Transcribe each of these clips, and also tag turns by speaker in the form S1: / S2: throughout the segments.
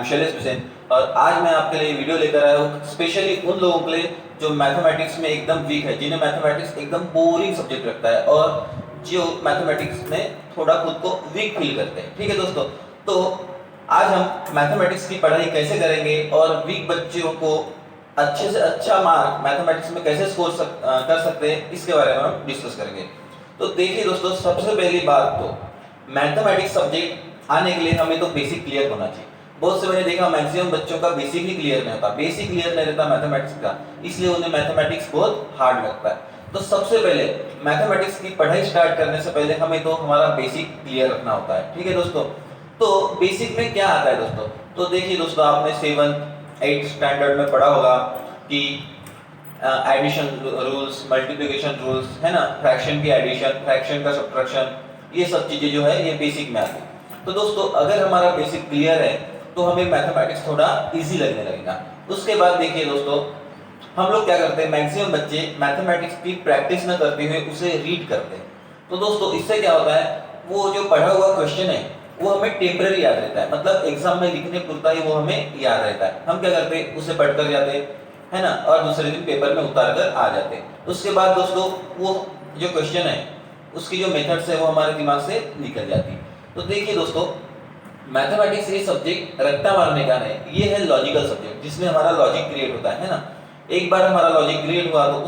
S1: शैलेश हुसैन और आज मैं आपके लिए वीडियो लेकर आया हूँ स्पेशली उन लोगों के लिए जो मैथमेटिक्स में एकदम वीक है, जिन्हें मैथमेटिक्स एकदम बोरिंग सब्जेक्ट लगता है और जो मैथमेटिक्स में थोड़ा खुद को वीक फील करते हैं। ठीक है दोस्तों, तो आज हम मैथमेटिक्स की पढ़ाई कैसे करेंगे और वीक बच्चों को अच्छे से अच्छा मार्क मैथमेटिक्स में कैसे स्कोर कर सकते हैं, इसके बारे में हम डिस्कस करेंगे। तो देखिए दोस्तों, सबसे पहली बात तो मैथमेटिक्स सब्जेक्ट आने के लिए हमें तो बेसिक क्लियर होना चाहिए। बहुत से मैंने देखा मैक्सिमम बच्चों का बेसिक ही क्लियर नहीं होता, बेसिक क्लियर नहीं रहता मैथमेटिक्स का, इसलिए उन्हें मैथमेटिक्स बहुत हार्ड लगता है। तो सबसे पहले मैथमेटिक्स की पढ़ाई स्टार्ट करने से पहले हमें तो हमारा बेसिक क्लियर रखना होता है। ठीक है दोस्तों, तो बेसिक में क्या आता है दोस्तों? तो देखिए दोस्तों, आपने 7th 8th स्टैंडर्ड में पढ़ा होगा कि एडिशन रूल्स, मल्टीप्लिकेशन रूल्स, है ना, फ्रैक्शन की एडिशन, फ्रैक्शन का सब्ट्रैक्शन, ये सब चीजें जो है ये बेसिक में आती है। तो दोस्तों, अगर हमारा बेसिक क्लियर है तो हमें मैथमेटिक्स थोड़ा इजी लगने लगेगा। उसके बाद देखिए दोस्तों, हम लोग क्या करते हैं, मैक्सिमम बच्चे मैथमेटिक्स की प्रैक्टिस न करते हुए उसे रीड करते हैं। तो दोस्तों, इससे क्या होता है, वो जो पढ़ा हुआ क्वेश्चन है वो हमें टेम्पररी याद रहता है, मतलब एग्जाम में लिखने पुरता ही वो हमें याद रहता है। हम क्या करते हैं, उसे पढ़ कर जाते हैं, है ना, और दूसरे दिन पेपर में उतार कर आ जाते हैं। उसके बाद दोस्तों, वो जो क्वेश्चन है उसकी जो मेथड्स है वो हमारे दिमाग से निकल जाती है। तो देखिए दोस्तों, मैथमेटिक्स ये सब्जेक्ट रट्टा मारने का नहीं, ये है लॉजिकल सब्जेक्ट जिसमें हमारा लॉजिक क्रिएट होता है ना। एक बार हमारा लॉजिक क्रिएट हुआ तो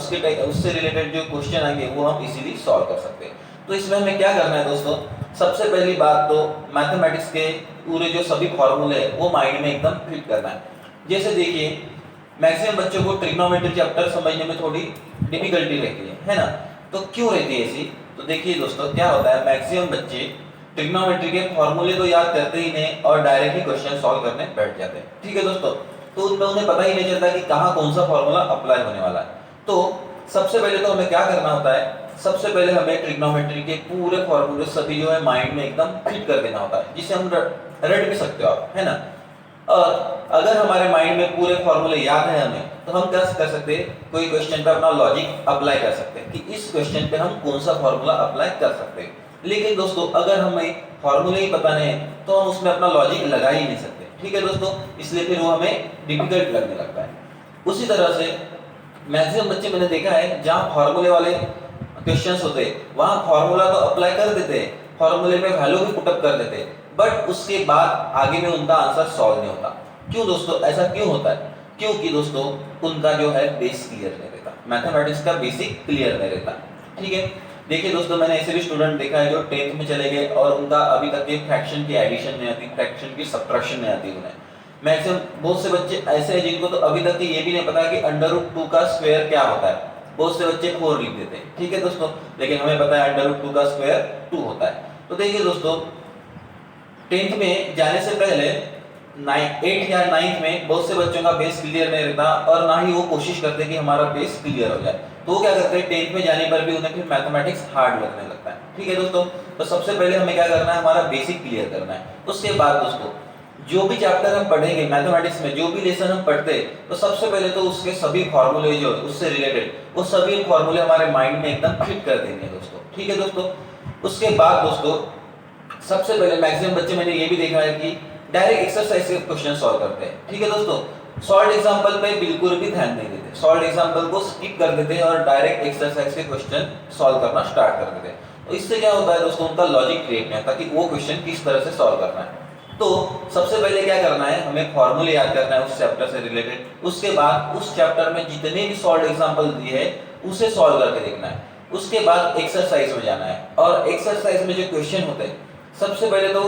S1: उससे रिलेटेड जो क्वेश्चन आएंगे वो हम इजीली सॉल्व कर सकते हैं। तो इसमें हमें क्या करना है दोस्तों, सबसे पहली बात तो मैथमेटिक्स के पूरे जो सभी फॉर्मूले हैं वो माइंड में एकदम फिट करना है। जैसे देखिए, मैक्सिमम बच्चों को ट्रिग्नोमेट्री चैप्टर समझने में थोड़ी डिफिकल्टी रहती है ना। तो क्यों रहती है ऐसी? तो देखिए दोस्तों, क्या होता है, मैक्सिमम बच्चे ट्रिग्नोमेट्री के फॉर्मूले तो याद करते ही नहीं और डायरेक्टली क्वेश्चन सॉल्व करने बैठ जाते हैं। ठीक है दोस्तों, तो उनमें उन्हें पता ही नहीं चलता कि कहाँ कौन सा फॉर्मूला अप्लाई होने वाला है। तो सबसे पहले तो हमें क्या करना होता है, सबसे पहले हमें ट्रिग्नोमेट्री के पूरे फॉर्मूले सभी जो है माइंड में एकदम फिट कर देना होता है, जिसे हम रट भी सकते हो आप, है ना। और अगर हमारे माइंड में पूरे फॉर्मूले याद है हमें, तो हम क्या कर सकते हैं, कोई क्वेश्चन पे अपना लॉजिक अप्लाई कर सकते हैं कि इस क्वेश्चन पे हम कौन सा फॉर्मूला अप्लाई कर सकते हैं। लेकिन दोस्तों, अगर हमें फॉर्मूले ही पता नहीं है तो हम उसमें अपना लॉजिक लगा ही नहीं सकते। ठीक है दोस्तों, इसलिए फिर वो हमें डिफिकल्ट लगने लगता है। उसी तरह से मैक्सिमम बच्चे मैंने देखा है जहाँ फॉर्मूले वाले क्वेश्चंस होते हैं वहाँ फॉर्मूला तो अप्लाई कर देते हैं, फॉर्मूले में वैल्यू भी पुटअप कर देते हैं, बट उसके बाद आगे में उनका आंसर सॉल्व नहीं होता। क्यों दोस्तों, ऐसा क्यों होता है? क्योंकि दोस्तों, उनका जो है बेस क्लियर नहीं रहता, मैथमेटिक्स का बेसिक क्लियर नहीं रहता। ठीक है, देखिए दोस्तों, मैंने ऐसे भी स्टूडेंट देखा है जो 10th में चले गए और उनका अभी तक फ्रैक्शन की एडिशन नहीं आती, फ्रैक्शन की सब्ट्रैक्शन नहीं आती उन्हें। मैक्सिमम बहुत से बच्चे ऐसे हैं जिनको तो अभी तक ये भी नहीं पता कि √2 का स्क्वायर क्या होता है। बहुत से बच्चे 4 लिख देते हैं। ठीक है दोस्तों, लेकिन हमें पता है √2 का स्क्वायर 2 होता है। तो देखिए दोस्तों, 10th में जाने से पहले 8th या 9th में बहुत से बच्चों का बेस क्लियर नहीं रहता और ना ही वो कोशिश करते कि हमारा बेस क्लियर हो जाए। तो वो क्या करते हैं, 10th में जाने पर भी उन्हें फिर मैथमेटिक्स हार्ड लगने लगता है। ठीक है दोस्तों, तो सबसे पहले हमें क्या करना है, हमारा बेसिक क्लियर करना है। उसके बाद दोस्तों, जो भी चैप्टर हम पढ़ेंगे मैथमेटिक्स में, जो भी लेसन हम पढ़ते हैं, तो सबसे पहले तो उसके सभी फॉर्मूले जो है उससे रिलेटेड वो सभी फॉर्मूले हमारे माइंड में एकदम फिट कर देंगे दोस्तों। ठीक है दोस्तों, उसके बाद दोस्तों, सबसे पहले मैक्सिमम बच्चे मैंने ये भी देखा है कि डायरेक्ट एक्सरसाइज के क्वेश्चन सॉल्व करते हैं। ठीक है दोस्तों, सॉल्व एग्जांपल पे बिल्कुल भी ध्यान नहीं देते, सॉल्व एग्जांपल को स्किप कर देते हैं और डायरेक्ट एक्सरसाइज के क्वेश्चन सॉल्व करना स्टार्ट कर देते हैं। तो इससे क्या होता है दोस्तों, उनका लॉजिक क्रिएट नहीं होता कि वो क्वेश्चन किस तरह से सॉल्व करना है। तो सबसे पहले क्या करना है, हमें फॉर्मूले याद करना है उस चैप्टर से रिलेटेड। उसके बाद उस चैप्टर में जितने भी सॉल्व एग्जांपल दिए हैं उसे सॉल्व करके देखना है। उसके बाद एक्सरसाइज में जाना है और एक्सरसाइज में जो क्वेश्चन होते हैं सबसे पहले तो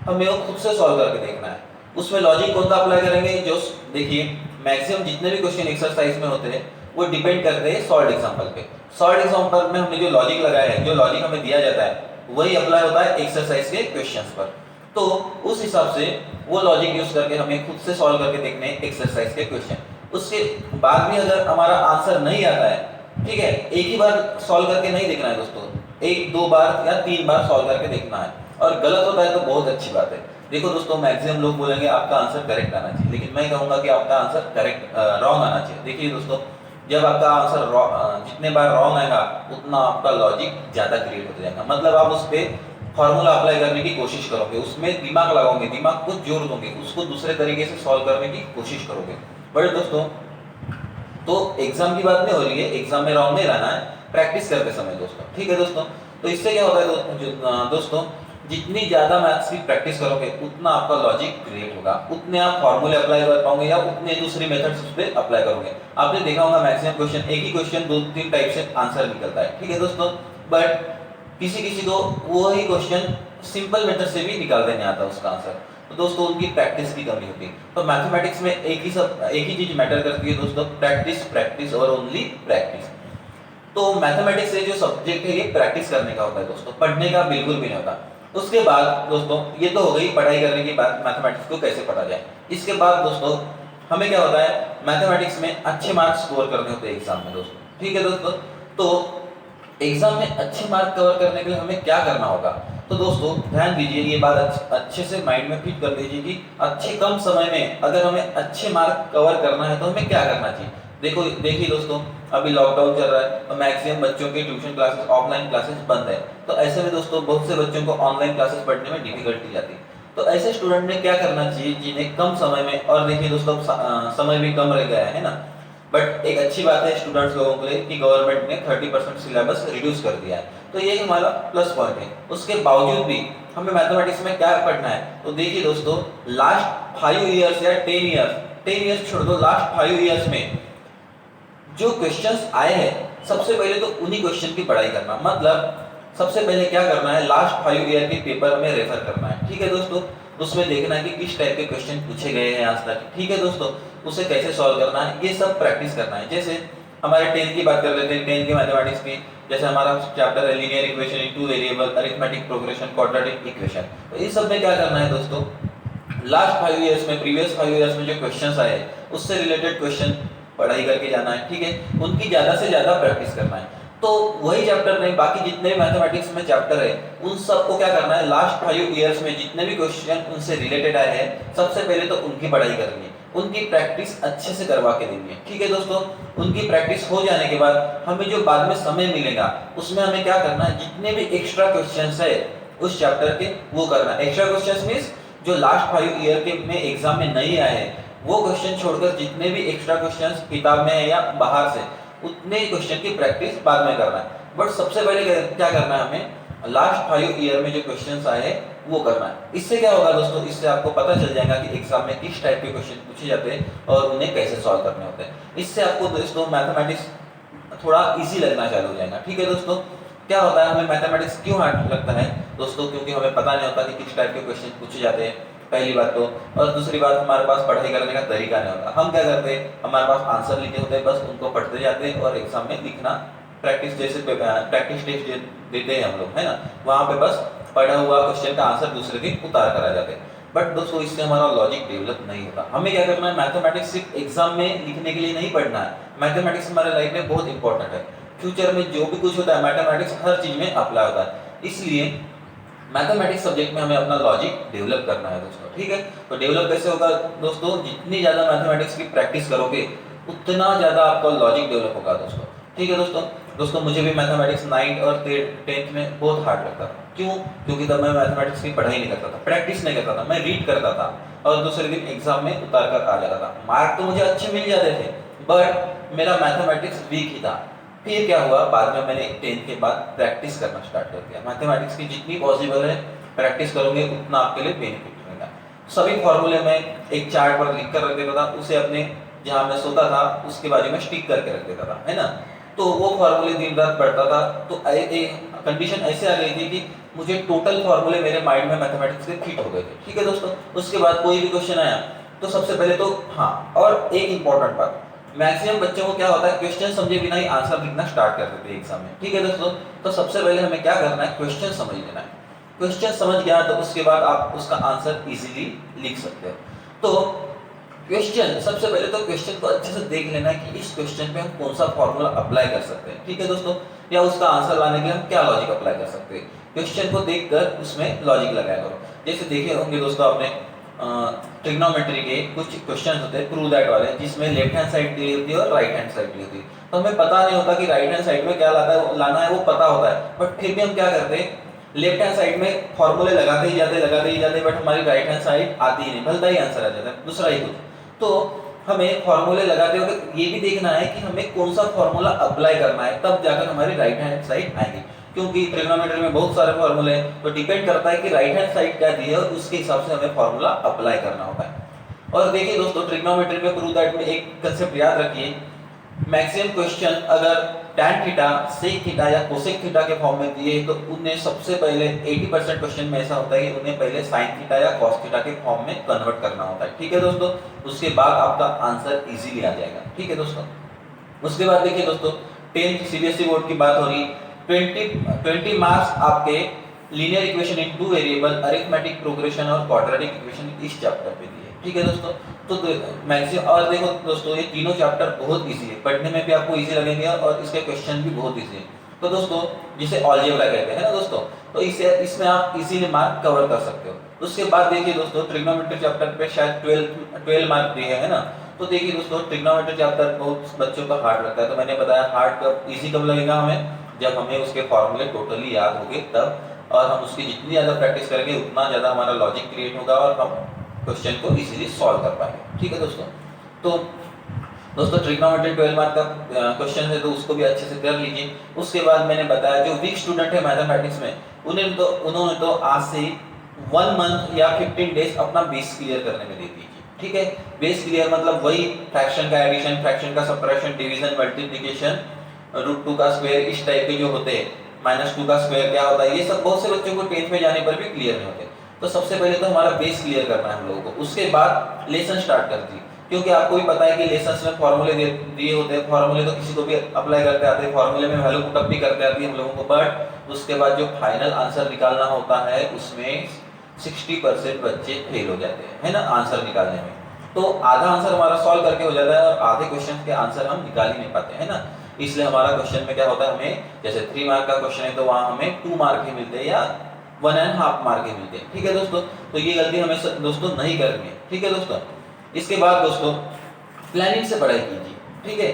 S1: हमें वो खुद से सॉल्व करके देखना है। उसमें लॉजिक कौन सा अप्लाई करेंगे, जो देखिए मैक्सिमम जितने भी क्वेश्चन एक्सरसाइज में होते हैं वो डिपेंड करते हैं सॉल्व एग्जांपल पे। सॉल्व एग्जांपल में हमने जो लॉजिक लगाया है, जो लॉजिक हमें दिया जाता है वही अप्लाई होता है एक्सरसाइज के क्वेश्चंस पर। तो उस हिसाब से वो लॉजिक यूज करके हमें खुद से सॉल्व करके देखने हैं एक्सरसाइज के क्वेश्चन। उसके बाद भी अगर हमारा आंसर नहीं आता है, ठीक है, एक ही बार सॉल्व करके नहीं देखना है दोस्तों, 1-2 बार या 3 बार सॉल्व करके देखना है। और गलत होता है तो बहुत अच्छी बात है। देखो दोस्तों, मैक्सिमम लोग बोलेंगे आपका आंसर करेक्ट आना चाहिए, लेकिन मैं कहूंगा कि आपका आंसर रॉन्ग आना चाहिए। देखिए दोस्तों, जब आपका आंसर जितने बार रॉन्ग आएगा उतना आपका लॉजिक ज्यादा क्रिएट होता जाएगा, मतलब आप उस पर फॉर्मूला अप्लाई करने की कोशिश करोगे, उसमें दिमाग लगाओगे, दिमाग को जोर दोगे, उसको दूसरे तरीके से सॉल्व करने की कोशिश करोगे। बड़े दोस्तों, तो एग्जाम की बात नहीं हो रही है, एग्जाम में रॉन्ग नहीं रहना है, प्रैक्टिस करते समय दोस्तों, ठीक है दोस्तों। तो इससे क्या होता है दोस्तों, जितनी ज्यादा मैथ्स की प्रैक्टिस करोगे उतना आपका लॉजिक क्रिएट होगा, उतने आप फॉर्मूले अप्लाई कर पाओगे या उतने दूसरी मेथड्स उस पर अप्लाई करोगे। आपने देखा होगा मैक्सिमम क्वेश्चन, एक ही क्वेश्चन 2-3 टाइप से आंसर निकलता है, ठीक है दोस्तों। बट किसी किसी को वही क्वेश्चन सिंपल मेथड से भी निकालने नहीं आता उसका आंसर, तो दोस्तों उनकी प्रैक्टिस की कमी होती है। तो मैथमेटिक्स में एक ही चीज मैटर करती है दोस्तों, प्रैक्टिस, प्रैक्टिस और ओनली प्रैक्टिस। तो मैथमेटिक्स से जो सब्जेक्ट है ये प्रैक्टिस करने का होता है दोस्तों, पढ़ने का बिल्कुल भी नहीं होता। उसके बाद दोस्तों, ये तो हो गई पढ़ाई करने की बात, मैथमेटिक्स को कैसे पढ़ा जाए। इसके बाद दोस्तों हमें क्या होता है, मैथमेटिक्स में अच्छे मार्क्स स्कोर करने होते हैं एग्जाम में दोस्तों, ठीक है दोस्तों। तो एग्जाम में अच्छे मार्क कवर करने के लिए हमें क्या करना होगा, तो दोस्तों ध्यान दीजिए, ये बात अच्छे से माइंड में फिट कर दीजिए कि अच्छे कम समय में अगर हमें अच्छे मार्क कवर करना है तो हमें क्या करना चाहिए। देखिए दोस्तों, अभी लॉकडाउन चल रहा है तो मैक्सिमम बच्चों के ट्यूशन क्लासेस, ऑफलाइन क्लासेस बंद है। तो ऐसे में दोस्तों बहुत से बच्चों को ऑनलाइन क्लासेस पढ़ने में डिफिकल्टी जाती है। तो ऐसे स्टूडेंट ने क्या करना चाहिए जिन्हें कम समय में, और देखिए दोस्तों समय भी कम रह गया है ना, बट एक अच्छी बात है स्टूडेंट्स लोगों के लिए कि गवर्नमेंट ने 30% सिलेबस रिड्यूस कर दिया है, तो ये हमारा प्लस पॉइंट है। उसके बावजूद भी हमें मैथमेटिक्स में क्या पढ़ना है, तो देखिए दोस्तों लास्ट 5 इयर्स या 10 इयर्स छोड़ दो, लास्ट 5 इयर्स में जो क्वेश्चंस आए हैं सबसे पहले तो उन्हीं क्वेश्चन की पढ़ाई करना, मतलब सबसे पहले क्या करना है, लास्ट 5 ईयर के पेपर में रेफर करना है, ठीक है दोस्तों। उसमें देखना है कि किस टाइप के क्वेश्चन पूछे गए हैं आज तक, ठीक है दोस्तों, उसे कैसे सॉल्व करना है, ये सब प्रैक्टिस करना है। जैसे हमारे 10th की बात कर लेते हैं, 10th के मैथमेटिक्स की, जैसे हमारा चैप्टर है linear equation in 2 variable, arithmetic progression, quadratic equation. तो इस सब में क्या करना है दोस्तों, लास्ट 5 इयर्स में, प्रीवियस 5 इयर्स में जो क्वेश्चंस आए उससे रिलेटेड क्वेश्चन पढ़ाई करके जाना है, ठीक है, उनकी ज्यादा से ज्यादा प्रैक्टिस करना है। तो वही चैप्टर नहीं, बाकी जितने भी मैथमेटिक्स में चैप्टर है उन सबको क्या करना है, लास्ट 5 इयर्स में जितने भी क्वेश्चन उनसे रिलेटेड आए हैं सबसे पहले तो उनकी पढ़ाई करनी है, उनकी प्रैक्टिस अच्छे से करवा के देनी है, ठीक है दोस्तों। उनकी प्रैक्टिस हो जाने के बाद हमें जो बाद में समय मिलेगा उसमें हमें क्या करना है, जितने भी एक्स्ट्रा क्वेश्चन है उस चैप्टर के वो करना है। एक्स्ट्रा क्वेश्चन मीन्स जो लास्ट 5 ईयर के में एग्जाम में नहीं आए हैं वो क्वेश्चन छोड़कर जितने भी एक्स्ट्रा क्वेश्चंस किताब में है या बाहर से, उतने क्वेश्चन की प्रैक्टिस बाद में करना है। बट सबसे पहले क्या करना है, हमें लास्ट 5 ईयर में जो क्वेश्चंस आए हैं वो करना है। इससे क्या होगा दोस्तों, इससे आपको पता चल जाएगा कि एग्जाम में किस टाइप के क्वेश्चन पूछे जाते हैं और उन्हें कैसे सॉल्व करने होते हैं। इससे आपको दोस्तों मैथमेटिक्स थोड़ा इजी लगना चालू हो जाएगा, ठीक है दोस्तों। क्या होता है, हमें मैथमेटिक्स क्यों हार्ड लगता है दोस्तों, क्योंकि हमें पता नहीं होता कि किस टाइप के क्वेश्चन पूछे जाते हैं, पहली बात तो। और दूसरी बात, हमारे पास पढ़ाई करने का तरीका नहीं होता। हम क्या करते हैं, हमारे पास आंसर लिखे होते हैं, बस उनको पढ़ते जाते हैं और एग्जाम में लिखना, प्रैक्टिस जैसे प्रैक्टिस टेस्ट देते हैं हम लोग, है ना, वहाँ पे बस पढ़ा हुआ क्वेश्चन का आंसर दूसरे दिन उतार कर आ जाते हैं। बट दोस्तों इससे हमारा लॉजिक डेवलप नहीं होता। हमें क्या करना है, मैथमेटिक्स सिर्फ एग्जाम में लिखने के लिए नहीं पढ़ना है, मैथमेटिक्स हमारे लाइफ में बहुत इंपॉर्टेंट है। फ्यूचर में जो भी कुछ होता है मैथमेटिक्स हर चीज में अप्लाई होता है, इसलिए मैथमेटिक्स सब्जेक्ट में हमें अपना लॉजिक डेवलप करना है दोस्तों, ठीक है। तो डेवलप कैसे होगा दोस्तों, जितनी ज्यादा मैथमेटिक्स की प्रैक्टिस करोगे उतना ज्यादा आपका लॉजिक डेवलप होगा दोस्तों, ठीक है दोस्तों। मुझे भी मैथमेटिक्स 9th और 10th में बहुत हार्ड लगता था। क्यों? क्योंकि तब मैं मैथमेटिक्स की पढ़ाई नहीं करता था, प्रैक्टिस नहीं करता था, मैं रीड करता था और दूसरे दिन एग्जाम में उतार कर आ जाता था। मार्क तो मुझे अच्छे मिल जाते थे बट मेरा मैथमेटिक्स वीक ही था। फिर क्या हुआ, बाद में मैंने 10th के बाद प्रैक्टिस करना स्टार्ट कर दिया। मैथमेटिक्स की जितनी पॉसिबल है प्रैक्टिस करोगे उतना आपके लिए बेनिफिट रहेगा। सभी फॉर्मूले में एक चार्ट पर लिख कर रख देता था, उसे अपने जहाँ मैं सोता था उसके बाजू में स्टिक करके रख देता था, है ना। तो वो फॉर्मूले दिन रात पढ़ता था। तो कंडीशन ऐसे आ गई थी कि मुझे टोटल फॉर्मूले मेरे माइंड में मैथमेटिक्स के फिट हो गए थे, ठीक है दोस्तों। उसके बाद कोई भी क्वेश्चन आया तो सबसे पहले तो हाँ, और एक इंपॉर्टेंट बात, मैक्सिमम बच्चों को क्या होता है, क्वेश्चन समझे बिना ही आंसर लिखना स्टार्ट कर देते हैं एग्जाम में, ठीक है दोस्तों। तो सबसे पहले हमें क्या करना है, क्वेश्चन समझ लेना है। क्वेश्चन समझ गया तो उसके बाद आप उसका आंसर इजीली लिख सकते हो। तो क्वेश्चन, सबसे पहले तो क्वेश्चन को अच्छे से देख लेना है कि इस क्वेश्चन पे हम कौन सा फॉर्मूला अप्लाई कर सकते हैं, ठीक है दोस्तों, या उसका आंसर लाने के लिए हम क्या लॉजिक अप्लाई कर सकते हैं। क्वेश्चन को देखकर उसमें लॉजिक लगाया करो। जैसे देखे होंगे दोस्तों आपने ट्रिग्नोमेट्री के कुछ क्वेश्चन होते हैं प्रूव दैट वाले, जिसमें लेफ्ट हैंड साइड दी होती है और राइट हैंड साइड दी होती है। तो हमें पता नहीं होता कि राइट हैंड साइड में क्या लाना है वो पता होता है, बट फिर भी हम क्या करते हैं, लेफ्ट हैंड साइड में फॉर्मूले लगाते ही जाते बट हमारी राइट हैंड साइड आती ही नहीं, भलता ही आंसर आ जाता है दूसरा ही कुछ। तो हमें फॉर्मूले लगाते वक्त ये भी देखना है कि हमें कौन सा फॉर्मूला अप्लाई करना है, तब जाकर हमारी राइट हैंड साइड आएगी। क्योंकि ट्रिग्नोमेट्री में बहुत सारे फॉर्मूले हैं, तो डिपेंड करता है कि राइट हैंड साइड क्या दी है और उसके हिसाब से हमें फॉर्मूला अप्लाई करना होता है। और देखिए दोस्तों, ट्रिग्नोमेट्री में प्रूव दैट में एक कंसेप्ट याद रखिए, मैक्सिमम क्वेश्चन अगर tan थीटा, sec थीटा या cosec थीटा के फॉर्म में दिए तो उन्हें सबसे पहले 80% क्वेश्चन में ऐसा होता है कि उन्हें पहले sin थीटा या cos थीटा के फॉर्म में कन्वर्ट करना होता है। ठीक है दोस्तों, उसके बाद आपका आंसर इजीली आ जाएगा। ठीक है दोस्तों, उसके बाद देखिए दोस्तों, 10th सीबीएसई बोर्ड की बात हो रही, 20 मार्क्स आपके linear equation in two variable, arithmetic progression और क्वाड्रेटिक इक्वेशन इस चैप्टर पे दिए। ठीक है दोस्तों, तो मैक्सिमम, और देखो दोस्तों ये तीनों चैप्टर बहुत इजी है, पढ़ने में भी आपको इजी लगेंगे और इसके क्वेश्चन भी बहुत इजी है। तो दोस्तों जिसे अलजेब्रा कहते हैं ना दोस्तों, तो इसमें आप इजीली मार्क कवर कर सकते हो। उसके बाद देखिए दोस्तों, ट्रिग्नोमेट्री चैप्टर पे शायद 12 मार्क दिए है ना, तो देखिए दोस्तों ट्रिग्नोमेट्री चैप्टर बहुत बच्चों का हार्ड लगता है, तो मैंने बताया हार्ड कब इजी कब लगेगा हमें, जब हमें उसके फॉर्मूले टोटली याद होंगे तब, और हम उसकी जितनी ज़्यादा प्रैक्टिस करेंगे उतना ज़्यादा हमारा लॉजिक क्रिएट होगा और हम क्वेश्चन को इजीली सॉल्व कर पाएंगे। ठीक है दोस्तों, तो दोस्तों ट्रिग्नोमेट्री 12 मार्क का क्वेश्चन है तो उसको भी अच्छे से कर लीजिए। उसके बाद मैंने बताया जो वीक स्टूडेंट है मैथमेटिक्स में, उन्होंने तो आज से 1 मंथ या 15 डेज अपना बेस क्लियर करने में दे दीजिए। ठीक है, बेस क्लियर मतलब वही फ्रैक्शन का एडिशन, फ्रैक्शन का सबट्रैक्शन, डिवीजन, मल्टीप्लिकेशन, √2 का स्क्वायर, इस टाइप के जो होते हैं, -2 का स्क्वायर क्या होता है, ये सब बहुत से बच्चों को 10th में जाने पर भी क्लियर नहीं होते। तो सबसे पहले तो हमारा बेस क्लियर करना है हम लोगों को, उसके बाद लेसन स्टार्ट कर दी, क्योंकि आपको भी पता है कि लेसन्स में फॉर्मूले दिए होते हैं, फॉर्मूले तो किसी को भी अप्लाई करते आते हैं, फॉर्मूले में वैल्यू पुटअप भी करते आती है हम लोगों को, बट उसके बाद जो फाइनल आंसर निकालना होता है उसमें 60% बच्चे फेल हो जाते हैं, है ना, आंसर निकालने में। तो आधा आंसर हमारा सॉल्व करके हो जाता है और आधे क्वेश्चन के आंसर हम निकाल ही नहीं पाते, है ना। इसलिए हमारा क्वेश्चन में क्या होता है, हमें जैसे 3 मार्क का क्वेश्चन है तो वहां हमें 2 मार्क ही मिलते हैं या 1.5 मार्क ही मिलते हैं। ठीक है दोस्तों, तो ये गलती हमें दोस्तों नहीं करनी है। ठीक है दोस्तों, इसके बाद दोस्तों प्लानिंग से पढ़ाई कीजिए। ठीक है,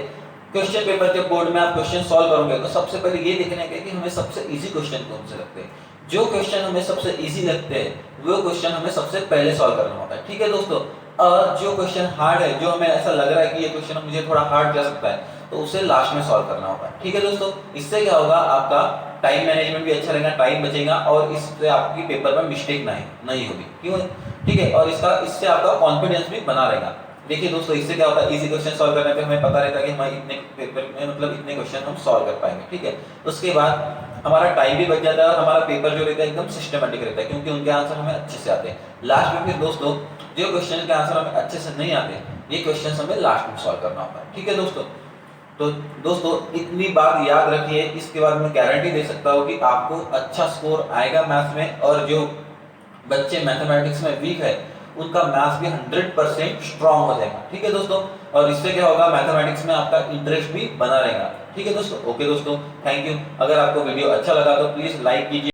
S1: क्वेश्चन पेपर के बोर्ड में आप क्वेश्चन सॉल्व करोगे तो सबसे पहले ये देखने का कि हमें सबसे इजी क्वेश्चन कौन से लगते हैं, जो क्वेश्चन हमें सबसे इजी लगते हैं वो क्वेश्चन हमें सबसे पहले सॉल्व करना होता है। ठीक है दोस्तों, और जो क्वेश्चन हार्ड है, जो हमें ऐसा लग रहा है कि ये क्वेश्चन मुझे थोड़ा हार्ड जा सकता है, तो उसे लास्ट में सॉल्व करना होगा। ठीक है दोस्तों, इससे क्या होगा, आपका टाइम मैनेजमेंट भी अच्छा रहेगा, टाइम बचेगा और इससे आपकी पेपर में मिस्टेक नहीं होगी। क्यों? ठीक है, और इससे आपका कॉन्फिडेंस भी बना रहेगा। देखिए दोस्तों, इससे क्या होता है, इजी क्वेश्चन सॉल्व करने पे हमें पता रहता है कि हमारे इतने पेपर में मतलब इतने क्वेश्चन हम सॉल्व कर पाएंगे। ठीक है, उसके बाद हमारा टाइम भी बच जाता है और हमारा पेपर जो रहता है एकदम सिस्टमेटिक रहता है, क्योंकि उनके आंसर हमें अच्छे से आते हैं। लास्ट में फिर दोस्तों जो क्वेश्चन के आंसर हमें अच्छे से नहीं आते, ये क्वेश्चन हमें लास्ट में सॉल्व करना होता है। ठीक है दोस्तों, तो दोस्तों इतनी बात याद रखिए, इसके बाद मैं गारंटी दे सकता हूँ कि आपको अच्छा स्कोर आएगा मैथ्स में, और जो बच्चे मैथमेटिक्स में वीक है उनका मैथ्स भी 100% स्ट्रांग हो जाएगा। ठीक है दोस्तों, और इससे क्या होगा, मैथमेटिक्स में आपका इंटरेस्ट भी बना रहेगा। ठीक है दोस्तों, ओके दोस्तों, थैंक यू। अगर आपको वीडियो अच्छा लगा तो प्लीज लाइक कीजिए।